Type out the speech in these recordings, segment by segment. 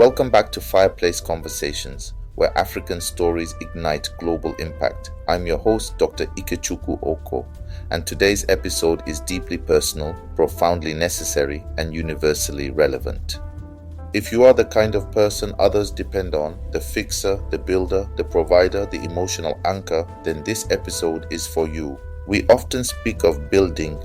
Welcome back to Fireplace Conversations, where African stories ignite global impact. I'm your host, Dr. Ikechukwu Okoh, and today's episode is deeply personal, profoundly necessary, and universally relevant. If you are the kind of person others depend on, the fixer, the builder, the provider, the emotional anchor, then this episode is for you. We often speak of building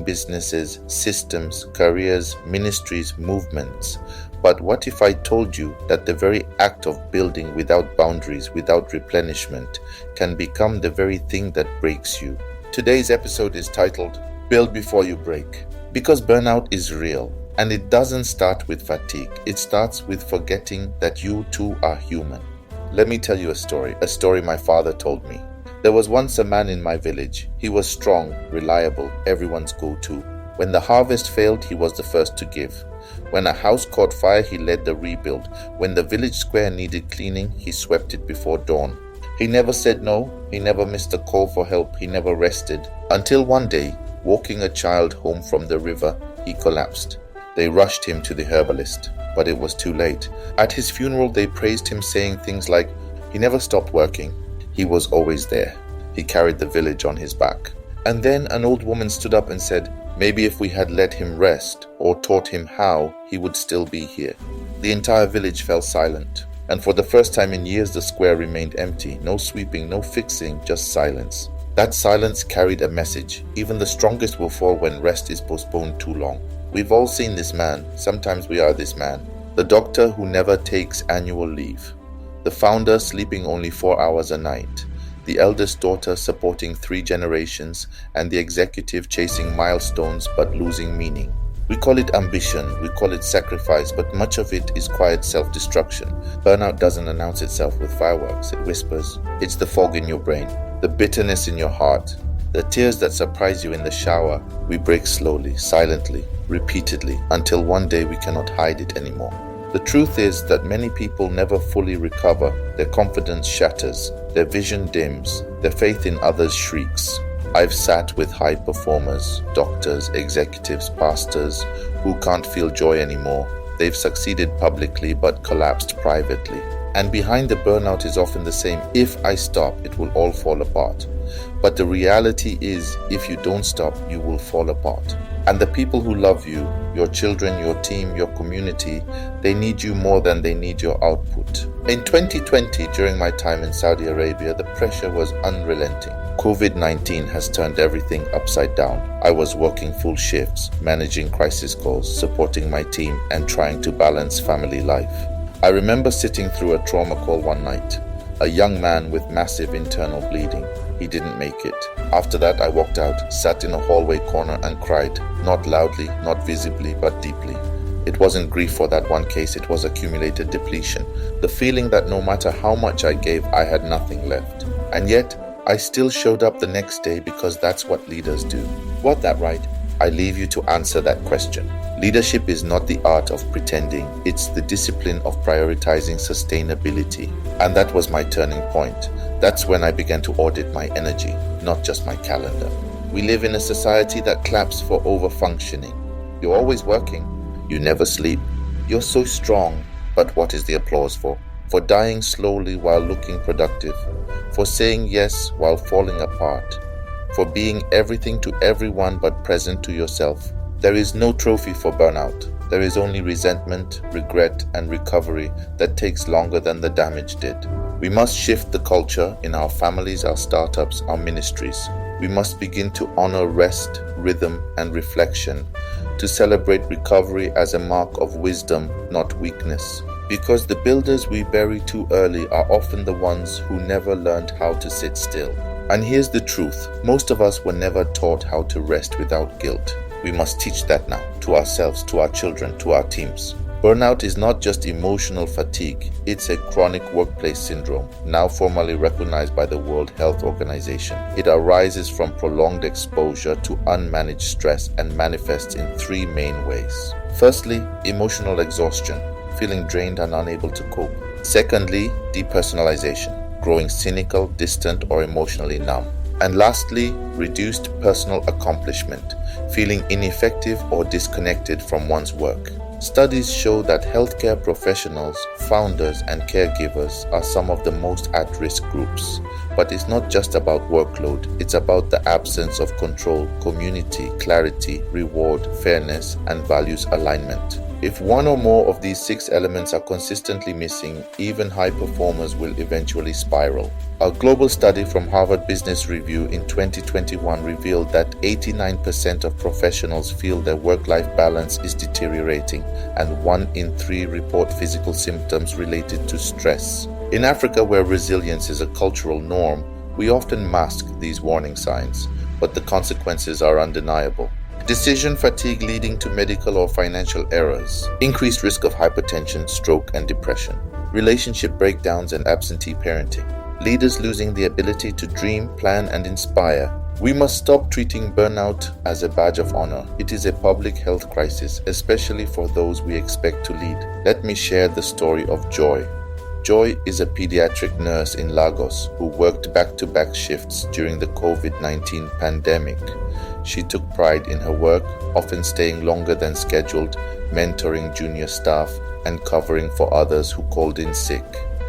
businesses, systems, careers, ministries, movements. But what if I told you that the very act of building without boundaries, without replenishment, can become the very thing that breaks you? Today's episode is titled, Build Before You Break. Because burnout is real, and it doesn't start with fatigue. It starts with forgetting that you too are human. Let me tell you a story my father told me. There was once a man in my village. He was strong, reliable, everyone's go-to. When the harvest failed, he was the first to give. When a house caught fire, he led the rebuild. When the village square needed cleaning, he swept it before dawn. He never said no. He never missed a call for help. He never rested. Until one day, walking a child home from the river, he collapsed. They rushed him to the herbalist, but it was too late. At his funeral, they praised him, saying things like, "He never stopped working. He was always there. He carried the village on his back." And then an old woman stood up and said, "Maybe if we had let him rest or taught him how, he would still be here." The entire village fell silent. And for the first time in years, the square remained empty. No sweeping, no fixing, just silence. That silence carried a message. Even the strongest will fall when rest is postponed too long. We've all seen this man. Sometimes we are this man. The doctor who never takes annual leave. The founder sleeping only 4 hours a night. The eldest daughter supporting 3 generations, and the executive chasing milestones but losing meaning. We call it ambition, we call it sacrifice, but much of it is quiet self-destruction. Burnout doesn't announce itself with fireworks, it whispers. It's the fog in your brain, the bitterness in your heart, the tears that surprise you in the shower. We break slowly, silently, repeatedly, until one day we cannot hide it anymore. The truth is that many people never fully recover. Their confidence shatters, their vision dims, their faith in others shrieks. I've sat with high performers, doctors, executives, pastors, who can't feel joy anymore. They've succeeded publicly but collapsed privately. And behind the burnout is often the same: if I stop, it will all fall apart. But the reality is, if you don't stop, you will fall apart. And the people who love you, your children, your team, your community, they need you more than they need your output. In 2020, during my time in Saudi Arabia, the pressure was unrelenting. COVID-19 has turned everything upside down. I was working full shifts, managing crisis calls, supporting my team, and trying to balance family life. I remember sitting through a trauma call one night. A young man with massive internal bleeding. He didn't make it. After that, I walked out, sat in a hallway corner and cried. Not loudly, not visibly, but deeply. It wasn't grief for that one case, it was accumulated depletion. The feeling that no matter how much I gave, I had nothing left. And yet, I still showed up the next day because that's what leaders do. Was that right? I leave you to answer that question. Leadership is not the art of pretending, it's the discipline of prioritizing sustainability. And that was my turning point. That's when I began to audit my energy, not just my calendar. We live in a society that claps for overfunctioning. You're always working. You never sleep. You're so strong. But what is the applause for? For dying slowly while looking productive. For saying yes while falling apart. For being everything to everyone but present to yourself. There is no trophy for burnout. There is only resentment, regret, and recovery that takes longer than the damage did. We must shift the culture in our families, our startups, our ministries. We must begin to honor rest, rhythm, and reflection, to celebrate recovery as a mark of wisdom, not weakness. Because the builders we bury too early are often the ones who never learned how to sit still. And here's the truth, most of us were never taught how to rest without guilt. We must teach that now, to ourselves, to our children, to our teams. Burnout is not just emotional fatigue, it's a chronic workplace syndrome, now formally recognized by the World Health Organization. It arises from prolonged exposure to unmanaged stress and manifests in 3 main ways. Firstly, emotional exhaustion, feeling drained and unable to cope. Secondly, depersonalization, growing cynical, distant, or emotionally numb. And lastly, reduced personal accomplishment, feeling ineffective or disconnected from one's work. Studies show that healthcare professionals, founders, and caregivers are some of the most at-risk groups. But it's not just about workload, it's about the absence of control, community, clarity, reward, fairness, and values alignment. If one or more of these 6 elements are consistently missing, even high performers will eventually spiral. A global study from Harvard Business Review in 2021 revealed that 89% of professionals feel their work-life balance is deteriorating, and 1 in 3 report physical symptoms related to stress. In Africa, where resilience is a cultural norm, we often mask these warning signs, but the consequences are undeniable. Decision fatigue leading to medical or financial errors, increased risk of hypertension, stroke, and depression, relationship breakdowns and absentee parenting, leaders losing the ability to dream, plan, and inspire. We must stop treating burnout as a badge of honor. It is a public health crisis, especially for those we expect to lead. Let me share the story of Joy. Joy is a pediatric nurse in Lagos who worked back-to-back shifts during the COVID-19 pandemic. She took pride in her work, often staying longer than scheduled, mentoring junior staff, and covering for others who called in sick.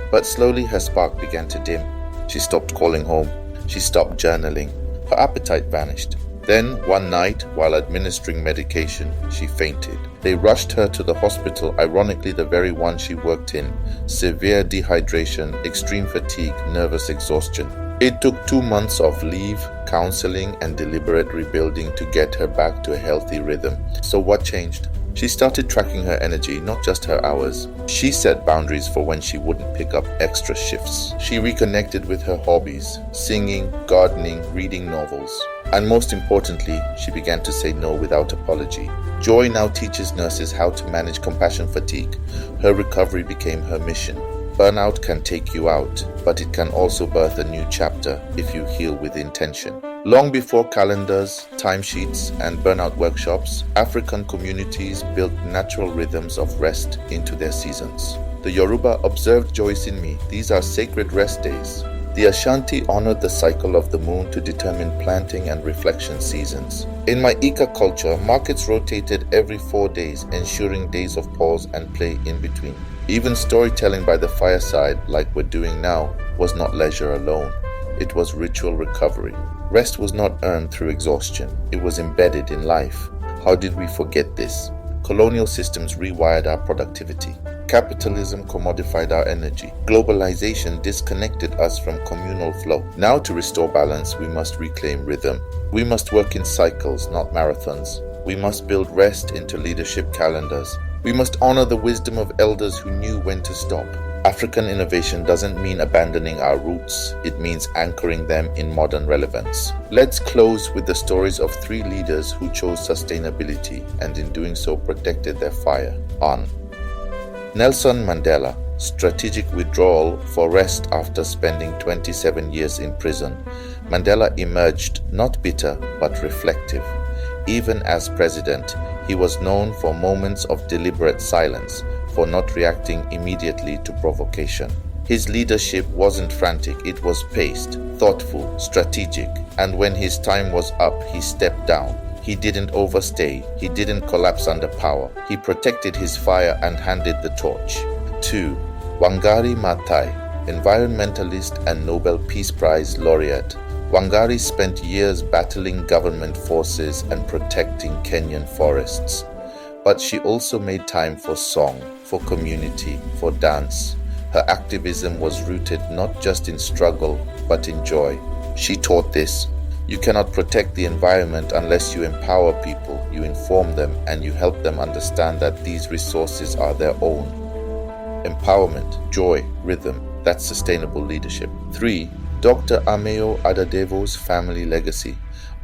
But slowly her spark began to dim. She stopped calling home. She stopped journaling. Her appetite vanished. Then, one night, while administering medication, she fainted. They rushed her to the hospital, ironically the very one she worked in. Severe dehydration, extreme fatigue, nervous exhaustion. It took 2 months of leave, counseling, and deliberate rebuilding to get her back to a healthy rhythm. So what changed? She started tracking her energy, not just her hours. She set boundaries for when she wouldn't pick up extra shifts. She reconnected with her hobbies, singing, gardening, reading novels. And most importantly, she began to say no without apology. Joy now teaches nurses how to manage compassion fatigue. Her recovery became her mission. Burnout can take you out, but it can also birth a new chapter if you heal with intention. Long before calendars, timesheets, and burnout workshops, African communities built natural rhythms of rest into their seasons. The Yoruba observed Joyce in me. These are sacred rest days. The Ashanti honored the cycle of the moon to determine planting and reflection seasons. In my Ika culture, markets rotated every 4 days, ensuring days of pause and play in between. Even storytelling by the fireside, like we're doing now, was not leisure alone. It was ritual recovery. Rest was not earned through exhaustion. It was embedded in life. How did we forget this? Colonial systems rewired our productivity. Capitalism commodified our energy. Globalization disconnected us from communal flow. Now, to restore balance, we must reclaim rhythm. We must work in cycles, not marathons. We must build rest into leadership calendars. We must honor the wisdom of elders who knew when to stop. African innovation doesn't mean abandoning our roots. It means anchoring them in modern relevance. Let's close with the stories of 3 leaders who chose sustainability and in doing so protected their fire. On. Nelson Mandela, strategic withdrawal for rest after spending 27 years in prison. Mandela emerged not bitter but reflective. Even as president, he was known for moments of deliberate silence, for not reacting immediately to provocation. His leadership wasn't frantic, it was paced, thoughtful, strategic, and when his time was up, he stepped down. He didn't overstay, he didn't collapse under power. He protected his fire and handed the torch. 2. Wangari Maathai, environmentalist and Nobel Peace Prize laureate. Wangari spent years battling government forces and protecting Kenyan forests. But she also made time for song, for community, for dance. Her activism was rooted not just in struggle, but in joy. She taught this: you cannot protect the environment unless you empower people, you inform them, and you help them understand that these resources are their own. Empowerment, joy, rhythm, that's sustainable leadership. 3. Dr. Ameyo Adadevo's family legacy.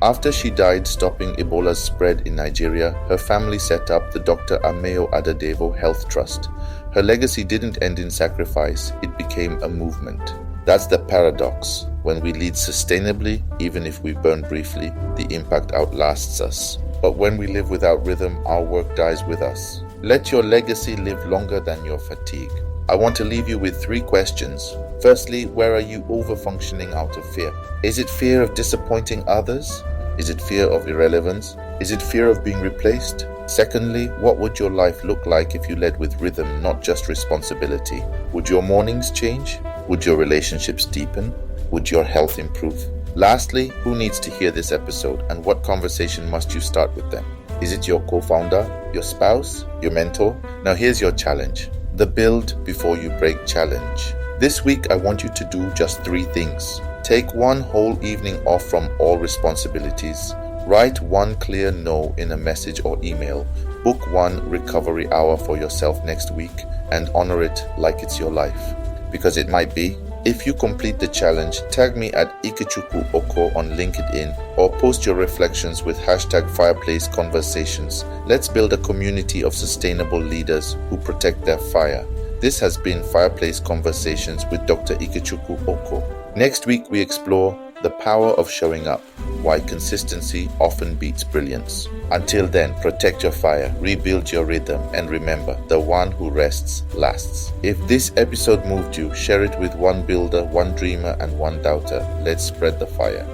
After she died stopping Ebola's spread in Nigeria, her family set up the Dr. Ameyo Adadevo Health Trust. Her legacy didn't end in sacrifice, it became a movement. That's the paradox. When we lead sustainably, even if we burn briefly, the impact outlasts us. But when we live without rhythm, our work dies with us. Let your legacy live longer than your fatigue. I want to leave you with 3 questions. Firstly, where are you overfunctioning out of fear? Is it fear of disappointing others? Is it fear of irrelevance? Is it fear of being replaced? Secondly, what would your life look like if you led with rhythm, not just responsibility? Would your mornings change? Would your relationships deepen? Would your health improve? Lastly, who needs to hear this episode, and what conversation must you start with them? Is it your co-founder, your spouse, your mentor? Now here's your challenge. The build before you break challenge. This week I want you to do just 3 things. Take 1 whole evening off from all responsibilities. Write 1 clear no in a message or email. Book 1 recovery hour for yourself next week and honor it like it's your life. Because it might be. If you complete the challenge, tag me at Ikechukwu Okoh on LinkedIn or post your reflections with #Fireplace Conversations. Let's build a community of sustainable leaders who protect their fire. This has been Fireplace Conversations with Dr. Ikechukwu Okoh. Next week we explore the power of showing up, why consistency often beats brilliance. Until then, protect your fire, rebuild your rhythm, and remember, the one who rests lasts. If this episode moved you, share it with 1 builder, 1 dreamer, and 1 doubter. Let's spread the fire.